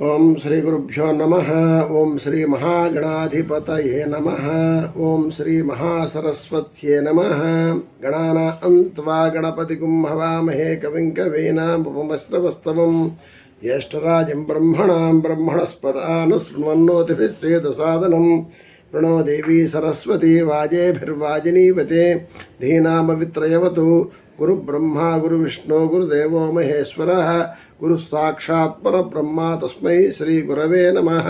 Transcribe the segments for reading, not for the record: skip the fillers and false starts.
ఓం శ్రీ గురుభ్యో నమః. ఓం శ్రీ మహాగణాధిపతయే నమః. ఓం శ్రీ మహాసరస్వత్యే నమః. గణానాం త్వా గణపతిగుం హవామహే కవిం కవీనాముపమశ్రవస్తమం జ్యేష్ఠరాజం బ్రహ్మణాం బ్రహ్మణస్పదానుశృణ్వన్నోతిభిः సేదసాదనం ప్రణో దేవీ సరస్వతీ వాజేభిర్వాజినీవతే ధీనామవిత్రయవతు గురు బ్రహ్మ గురు విష్ణు గురుదేవో మహేశ్వర గురు సాక్షాత్ పరబ్రహ్మ తస్మై శ్రీ గురవే నమః.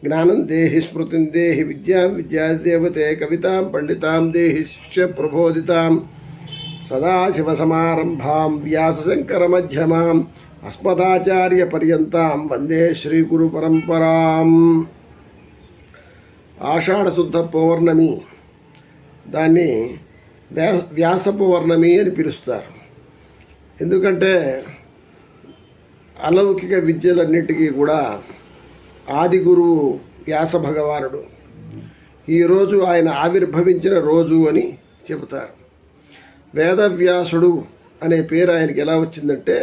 జ్ఞానం దేహి స్మృతిం దేహి విద్యాం విద్యాదేవతే కవితాం పండితాం దేహి శిష్య ప్రబోధితాం సదాశివసమారంభాం వ్యాసశంకరమధ్యమాం అస్మదాచార్యపర్యంతాం వందే శ్రీగురు పరంపరాం. ఆషాఢశుద్ధ పౌర్ణమి, దాన్ని వ్యాస పౌర్ణమి అని పిలుస్తారు. ఎందుకంటే అలౌకిక విద్యలన్నిటికీ కూడా ఆది గురువు వ్యాస భగవానుడు. ఈరోజు ఆయన ఆవిర్భవించిన రోజు అని చెబుతారు. వేదవ్యాసుడు అనే పేరు ఆయనకి ఎలా వచ్చిందంటే,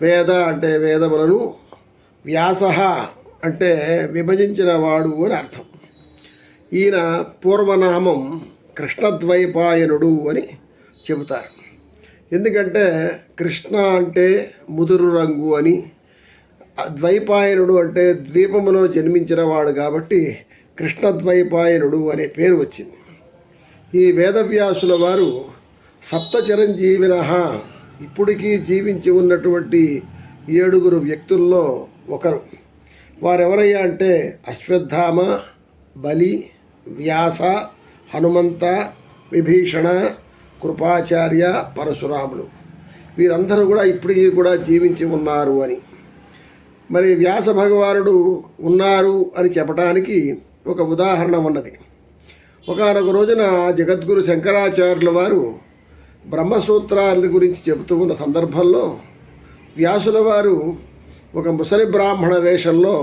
వేద అంటే వేదములను, వ్యాస అంటే విభజించిన వాడు అని అర్థం. ఈయన పూర్వనామం కృష్ణద్వైపాయనుడు అని చెబుతారు. ఎందుకంటే కృష్ణ అంటే ముదురు రంగు అని, ద్వైపాయనుడు అంటే ద్వీపములో జన్మించిన వాడు కాబట్టి కృష్ణద్వైపాయనుడు అనే పేరు వచ్చింది. ఈ వేదవ్యాసుల వారు సప్త చిరంజీవిన, ఇప్పటికీ జీవించి ఉన్నటువంటి 7 వ్యక్తుల్లో ఒకరు. వారెవరయ్యా అంటే అశ్వత్థామ, బలి, వ్యాస, హనుమంత, విభీషణ, కృపాచార్య, పరశురాములు. వీరందరూ కూడా ఇప్పటికీ కూడా జీవించి ఉన్నారు అని. మరి వ్యాస భగవానుడు ఉన్నారు అని చెప్పడానికి ఒక ఉదాహరణ ఉన్నది. ఒకానొక రోజున జగద్గురు శంకరాచార్యుల వారు బ్రహ్మసూత్రాల గురించి చెబుతూ ఉన్న సందర్భంలో వ్యాసుల వారు ఒక ముసలి బ్రాహ్మణ వేషంలో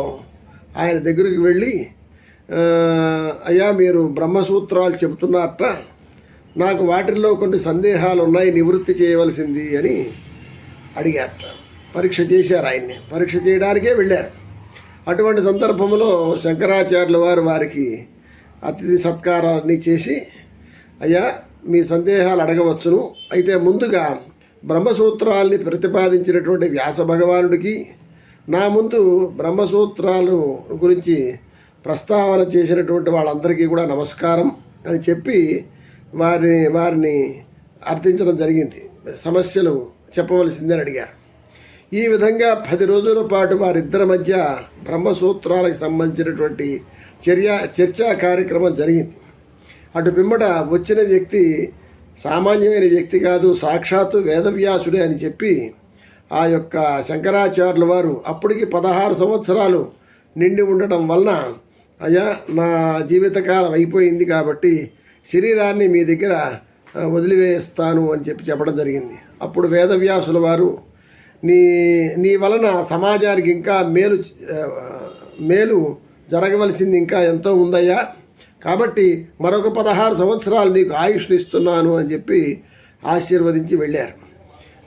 ఆయన దగ్గరికి వెళ్ళి, అయ్యా మీరు బ్రహ్మసూత్రాలు చెబుతున్నారట, నాకు వాటిల్లో కొన్ని సందేహాలు ఉన్నాయి, నివృత్తి చేయవలసింది అని అడిగారట. పరీక్ష చేశారు ఆయన్ని. పరీక్ష చేయడానికే వెళ్ళారు. అటువంటి సందర్భంలో శంకరాచార్యుల వారు వారికి అతిథి సత్కారాన్ని చేసి, అయ్యా మీ సందేహాలు అడగవచ్చును, అయితే ముందుగా బ్రహ్మసూత్రాల్ని ప్రతిపాదించినటువంటి వ్యాస భగవానుడికి, నా ముందు బ్రహ్మసూత్రాలు గురించి ప్రస్తావన చేసినటువంటి వాళ్ళందరికీ కూడా నమస్కారం అని చెప్పి వారిని అర్థించడం జరిగింది. సమస్యలు చెప్పవలసిందని అడిగారు. ఈ విధంగా 10 రోజుల పాటు వారిద్దరి మధ్య బ్రహ్మసూత్రాలకు సంబంధించినటువంటి చర్చా కార్యక్రమం జరిగింది. అటు పిమ్మట వచ్చిన వ్యక్తి సామాన్యమైన వ్యక్తి కాదు, సాక్షాత్తు వేదవ్యాసుడే అని చెప్పి ఆ యొక్క శంకరాచార్యుల వారు అప్పటికి 16 సంవత్సరాలు నిండి ఉండటం వలన, అయ్యా నా జీవితకాలం అయిపోయింది కాబట్టి శరీరాన్ని మీ దగ్గర వదిలివేస్తాను అని చెప్పడం జరిగింది. అప్పుడు వేదవ్యాసుల వారు, నీ వలన సమాజానికి ఇంకా మేలు జరగవలసింది ఇంకా ఎంతో ఉందయ్యా, కాబట్టి మరొక 16 సంవత్సరాలు నీకు ఆయుష్ని ఇస్తున్నాను అని చెప్పి ఆశీర్వదించి వెళ్ళారు.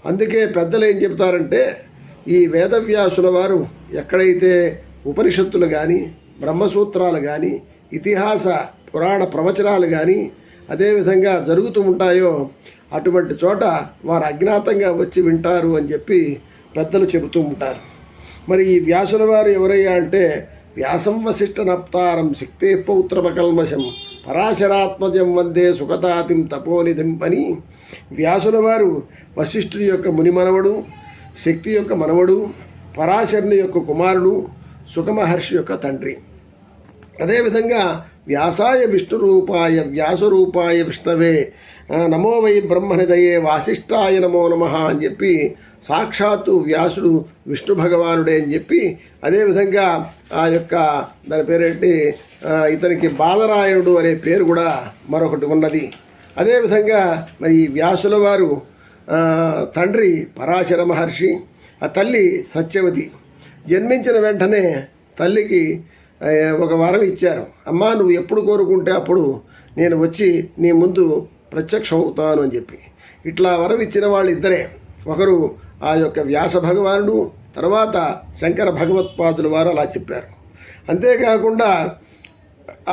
అందుకే పెద్దలు ఏం చెప్తారంటే, ఈ వేదవ్యాసుల వారు ఎక్కడైతే ఉపనిషత్తులు కానీ, బ్రహ్మసూత్రాలు కానీ, ఇతిహాస పురాణ ప్రవచనాలు కానీ అదేవిధంగా జరుగుతూ ఉంటాయో అటువంటి చోట వారు అజ్ఞాతంగా వచ్చి వింటారు అని చెప్పి పెద్దలు చెబుతూ ఉంటారు. మరి ఈ వ్యాసుల వారు ఎవరయ్యా అంటే, వ్యాసం వశిష్ఠ నప్తారం శక్తే పౌత్రమకల్మషం పరాశరాత్మజం వందే సుఖతాతిం తపోనిధిం అని. వ్యాసుల వారు వశిష్ఠుని యొక్క ముని మనవడు, శక్తి యొక్క మనవడు, పరాశరుని యొక్క కుమారుడు, సుఖమహర్షి యొక్క తండ్రి. అదేవిధంగా వ్యాసాయ విష్ణురూపాయ వ్యాసరూపాయ విష్ణవే నమో వై బ్రహ్మనిదయే వాసిష్ఠాయ నమో నమః అని చెప్పి సాక్షాత్తు వ్యాసుడు విష్ణు భగవానుడే అని చెప్పి, అదేవిధంగా ఆ యొక్క దాని పేరేంటి, ఇతనికి బాలరాయణుడు అనే పేరు కూడా మరొకటి ఉన్నది. అదేవిధంగా మరి వ్యాసుల వారు తండ్రి పరాశర మహర్షి, ఆ తల్లి సత్యవతి. జన్మించిన వెంటనే తల్లికి ఒక వరం ఇచ్చారు. అమ్మా నువ్వు ఎప్పుడు కోరుకుంటే అప్పుడు నేను వచ్చి నీ ముందు ప్రత్యక్షం అవుతాను అని చెప్పి. ఇట్లా వరం ఇచ్చిన వాళ్ళు ఇద్దరే. ఒకరు ఆ యొక్క వ్యాస భగవానుడు, తర్వాత శంకర భగవత్పాదుల వారు అలా చెప్పారు. అంతేకాకుండా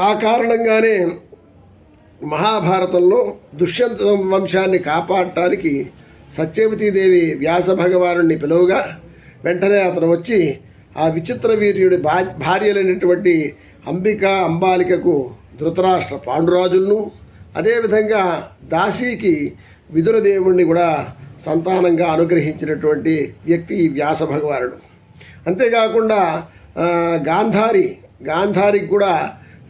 ఆ కారణంగానే మహాభారతంలో దుష్యంత వంశాన్ని కాపాడటానికి సత్యవతీదేవి వ్యాస భగవానుడిని పిలువగా వెంటనే అతను వచ్చి ఆ విచిత్ర వీర్యుడి భార్యలైనటువంటి అంబిక అంబాలికకు ధృతరాష్ట్ర పాండురాజులను, అదేవిధంగా దాసీకి విదురదేవుణ్ణి కూడా సంతానంగా అనుగ్రహించినటువంటి వ్యక్తి ఈ వ్యాస భగవానుడు. అంతేకాకుండా గాంధారికి కూడా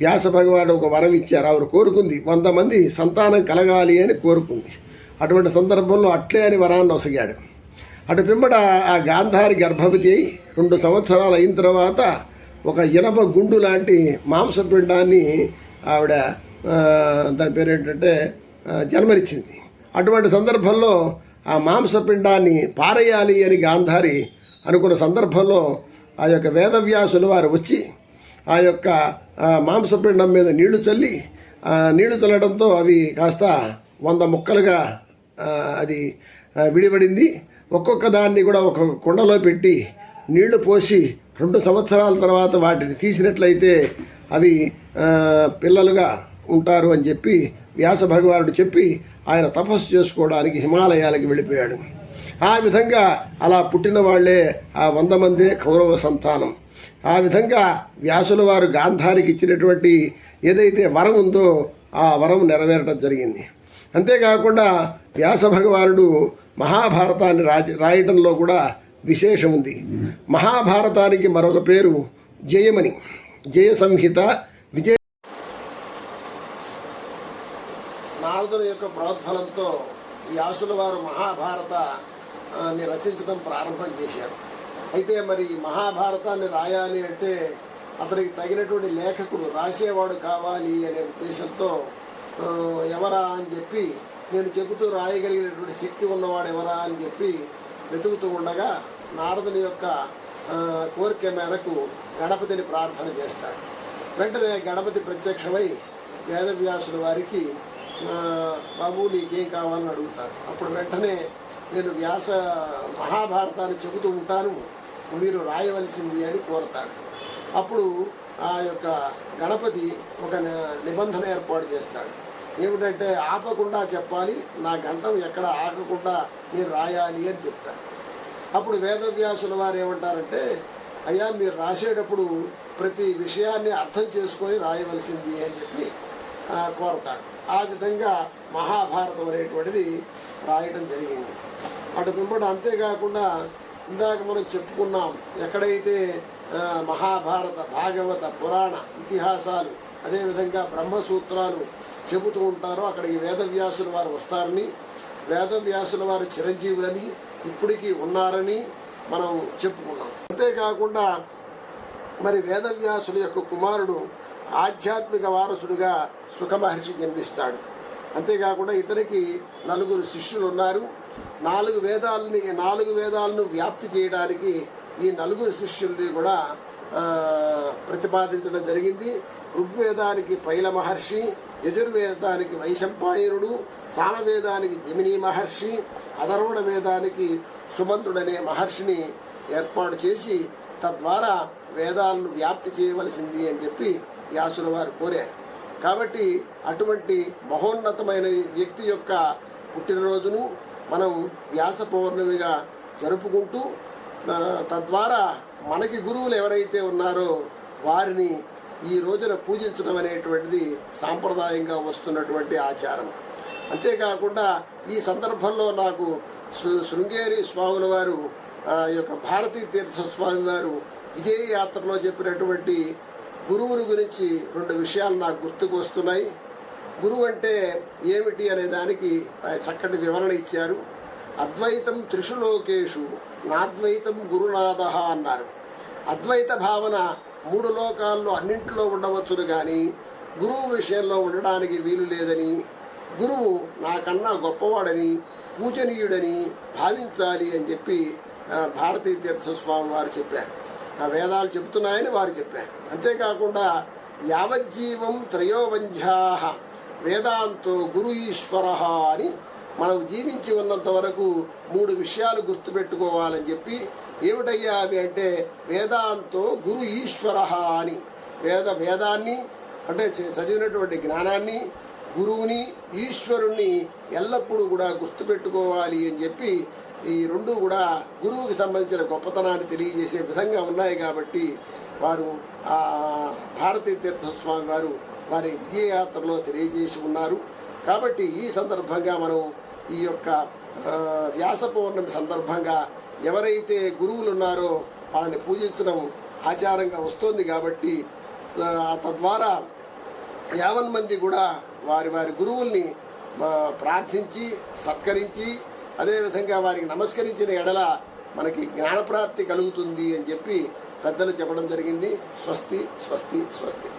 వ్యాస భగవానుడు ఒక వరం ఇచ్చారు. ఆవిడ కోరుకుంది 100 మంది సంతానం కలగాలి అని కోరుకుంది. అటువంటి సందర్భంలో అట్లే అని వరాన్ని ఒసగాడు. అటు పిమ్మట ఆ గాంధారి గర్భవతి అయి 2 సంవత్సరాలు అయిన తర్వాత ఒక ఇనప గుండు లాంటి మాంసపిండాన్ని ఆవిడ దాని పేరు ఏంటంటే జన్మనిచ్చింది. అటువంటి సందర్భంలో ఆ మాంసపిండాన్ని పారేయాలి అని గాంధారి అనుకున్న సందర్భంలో ఆ యొక్క వేదవ్యాసుల వారు వచ్చి ఆ యొక్క మాంసపిండం మీద నీళ్లు చల్లడంతో అవి కాస్త 100 ముక్కలుగా అది విడిపడింది. ఒక్కొక్క దాన్ని కూడా ఒక కుండలో పెట్టి నీళ్లు పోసి 2 సంవత్సరాల తర్వాత వాటిని తీసినట్లయితే అవి పిల్లలుగా ఉంటారు అని చెప్పి వ్యాస భగవానుడు చెప్పి ఆయన తపస్సు చేసుకోవడానికి హిమాలయాలకు వెళ్ళిపోయాడు. ఆ విధంగా అలా పుట్టిన వాళ్లే ఆ 100 మందే కౌరవ సంతానం. ఆ విధంగా వ్యాసుల వారు గాంధారికి ఇచ్చినటువంటి ఏదైతే వరం ఉందో ఆ వరం నెరవేరడం జరిగింది. అంతేకాకుండా వ్యాస భగవానుడు మహాభారతాన్ని రాయటంలో కూడా విశేషం ఉంది. మహాభారతానికి మరొక పేరు జయమని, జయ సంహిత, విజయ. నారదుని యొక్క ప్రోద్బలంతో వ్యాసుల వారు మహాభారతాన్ని రచించడం ప్రారంభం చేశారు. అయితే మరి మహాభారతాన్ని రాయాలి అంటే అతనికి తగినటువంటి లేఖకుడు రాసేవాడు కావాలి అనే ఉద్దేశంతో ఎవరా అని చెప్పి, నేను చెబుతూ రాయగలిగినటువంటి శక్తి ఉన్నవాడు ఎవరా అని చెప్పి వెతుకుతూ ఉండగా నారదుని యొక్క కోరిక మేరకు గణపతిని ప్రార్థన చేస్తాడు. వెంటనే గణపతి ప్రత్యక్షమై వేదవ్యాసుల వారికి బాబు నీకేం కావాలని అడుగుతారు. అప్పుడు వెంటనే నేను మహాభారతాన్ని చెబుతూ ఉంటాను, మీరు రాయవలసింది అని కోరతాడు. అప్పుడు ఆ యొక్క గణపతి ఒక నిబంధన ఏర్పాటు చేస్తాడు. ఏమిటంటే ఆపకుండా చెప్పాలి, నా గంటం ఎక్కడ ఆగకుండా నేను రాయాలి అని చెప్తాను. అప్పుడు వేదవ్యాసుల వారు ఏమంటారంటే, అయ్యా మీరు రాసేటప్పుడు ప్రతి విషయాన్ని అర్థం చేసుకొని రాయవలసింది అని చెప్పి కోరతాడు. ఆ విధంగా మహాభారతం అనేటువంటిది రాయటం జరిగింది. అటు పిమ్మట అంతేకాకుండా ఇందాక మనం చెప్పుకున్నాం, ఎక్కడైతే మహాభారత, భాగవత, పురాణ ఇతిహాసాలు, అదేవిధంగా బ్రహ్మసూత్రాలు చెబుతూ ఉంటారో అక్కడికి వేదవ్యాసుల వారు వస్తారని, వేదవ్యాసుల వారు చిరంజీవులని, ఇప్పటికీ ఉన్నారని మనం చెప్పుకున్నాం. అంతేకాకుండా మరి వేదవ్యాసుల యొక్క కుమారుడు ఆధ్యాత్మిక వారసుడుగా సుఖమహర్షి జన్మిస్తాడు. అంతేకాకుండా ఇతనికి 4 శిష్యులు ఉన్నారు. 4 వేదాలను వ్యాప్తి చేయడానికి ఈ 4 శిష్యుల్ని కూడా ప్రతిపాదించడం జరిగింది. ఋగ్వేదానికి పైల మహర్షి, యజుర్వేదానికి వైశంపాయనుడు, సామవేదానికి జమినీ మహర్షి, అధర్వణ వేదానికి సుమంతుడనే మహర్షిని ఏర్పాటు చేసి తద్వారా వేదాలను వ్యాప్తి చేయవలసింది అని చెప్పి వ్యాసుల వారు కోరారు. కాబట్టి అటువంటి మహోన్నతమైన వ్యక్తి యొక్క పుట్టినరోజును మనం వ్యాస పౌర్ణమిగా జరుపుకుంటూ తద్వారా మనకి గురువులు ఎవరైతే ఉన్నారో వారిని ఈ రోజున పూజించడం అనేటువంటిది సాంప్రదాయంగా వస్తున్నటువంటి ఆచారం. అంతేకాకుండా ఈ సందర్భంలో నాకు శృంగేరి స్వాముల వారు యొక్క భారతీ తీర్థ స్వామి వారు విజయ యాత్రలో చెప్పినటువంటి గురువుల గురించి 2 విషయాలు నాకు గుర్తుకు వస్తున్నాయి. గురువు అంటే ఏమిటి అనే దానికి చక్కటి వివరణ ఇచ్చారు. అద్వైతం త్రిషు లోకేషు నాద్వైతం గురునాథ అన్నారు. అద్వైత భావన 3 లోకాల్లో అన్నింటిలో ఉండవచ్చును కానీ గురువు విషయంలో ఉండడానికి వీలు లేదని, గురువు నాకన్నా గొప్పవాడని, పూజనీయుడని భావించాలి అని చెప్పి భారతీ తీర్థస్వామి వారు చెప్పారు. ఆ వేదాలు చెబుతున్నాయని వారు చెప్పారు. అంతేకాకుండా యావజ్జీవం త్రయోవంధ్యా వేదాంతో గురు ఈశ్వర అని మనం జీవించి ఉన్నంత వరకు 3 విషయాలు గుర్తుపెట్టుకోవాలని చెప్పి, ఏమిటయ్యా అవి అంటే వేదాంతో గురు ఈశ్వర అని, వేదాన్ని అంటే చదివినటువంటి జ్ఞానాన్ని, గురువుని, ఈశ్వరుణ్ణి ఎల్లప్పుడూ కూడా గుర్తుపెట్టుకోవాలి అని చెప్పి, ఈ 2 కూడా గురువుకి సంబంధించిన గొప్పతనాన్ని తెలియజేసే విధంగా ఉన్నాయి. కాబట్టి వారు భారతీ తీర్థస్వామి వారు వారి విజయయాత్రలో తెలియజేసి ఉన్నారు. కాబట్టి ఈ సందర్భంగా మనం ఈ యొక్క వ్యాస పౌర్ణమి సందర్భంగా ఎవరైతే గురువులు ఉన్నారో వాళ్ళని పూజించడం ఆచారంగా వస్తుంది. కాబట్టి తద్వారా 50 మంది కూడా వారి వారి గురువుల్ని ప్రార్థించి సత్కరించి అదేవిధంగా వారికి నమస్కరించిన ఎడల మనకి జ్ఞానప్రాప్తి కలుగుతుంది అని చెప్పి పెద్దలు చెప్పడం జరిగింది. స్వస్తి స్వస్తి స్వస్తి.